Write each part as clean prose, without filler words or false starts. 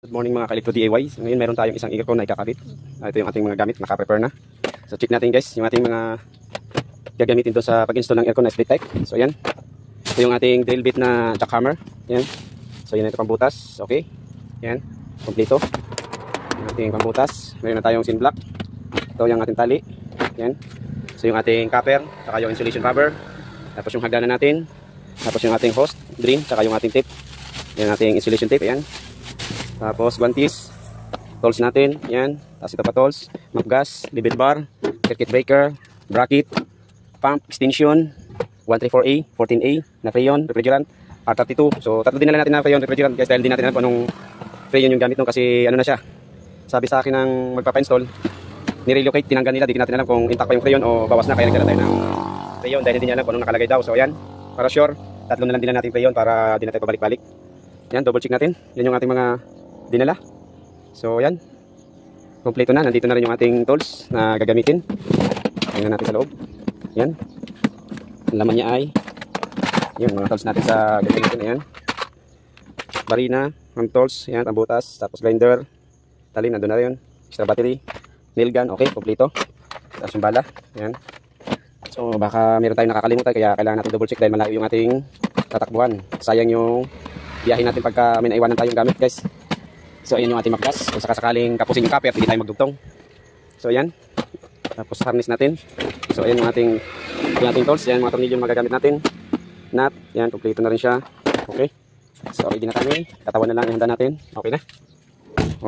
Good morning mga ka-Electro DIY. Ngayon meron tayong isang aircon na ikakabit. Ito yung ating mga gamit, naka-prepare na. So check natin guys, yung ating mga gagamitin doon sa pag-install ng aircon na split type. So yan. Ito yung ating drill bit na jackhammer. Yan. So yan, ito pambutas. Okay. Yan. Kompleto. Yung ating pambutas. Meron na tayong sin block. Ito yung ating tali. Yan. So yung ating copper, saka yung insulation rubber. Tapos yung hagdanan natin. Tapos yung ating hose, drain, saka yung ating tape. Yan ating insulation tape. Yan. Tapos guantes, tools natin, yan. Tapos ito pa tools, map gas, level bar, circuit breaker, bracket, pump, extension, 134A, 14A, na freon, refrigerant, R32. So tatlo din na natin na freon, refrigerant guys, dahil di natin alam kung anong freon yung gamit nung kasi ano na siya. Sabi sa akin ng magpapa-install, nirelocate, tinanggal nila, di natin alam kung intact pa yung freon o bawas na, kaya nagdala tayo ng freon dahil hindi niya alam kung anong nakalagay daw. So yan, para sure, tatlo na lang din natin freon para di na tayo pabalik-balik. Yan, double check natin. Yan yung ating mga dinala. So yan, kompleto na. Nandito na rin yung ating tools na gagamitin. Tingnan natin sa loob. Yan, ang laman niya ay yung mga tools natin sa gagamitin. Ayan, barina, ang tools, yan, ang butas, tapos grinder, talim, nandun na rin, extra battery, nail gun, okay, kompleto. Tapos yung bala, yan. So baka meron tayong nakakalimutan, kaya kailangan natin double check dahil malayo yung ating tatakbuhan. Sayang yung biyahin natin pagka may naiwanan tayong gamit guys. So ayan yung ating maggas, kung sakasakaling kapusin yung copper, hindi tayo magdugtong. So ayan, tapos harness natin. So ayan yung ating tools, yan mga tornilyo yung magagamit natin. Nut, yan, kompleto na rin siya. Okay, so ready na kami, katawan na lang ihanda natin. Okay na,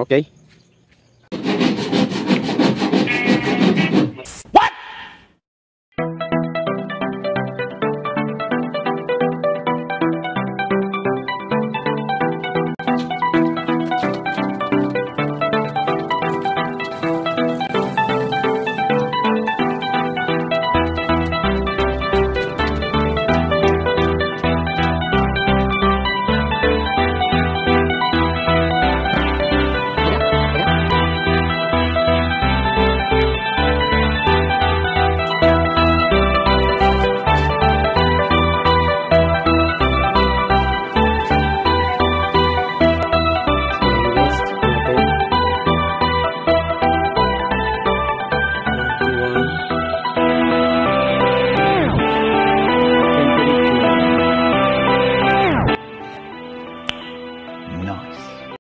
okay.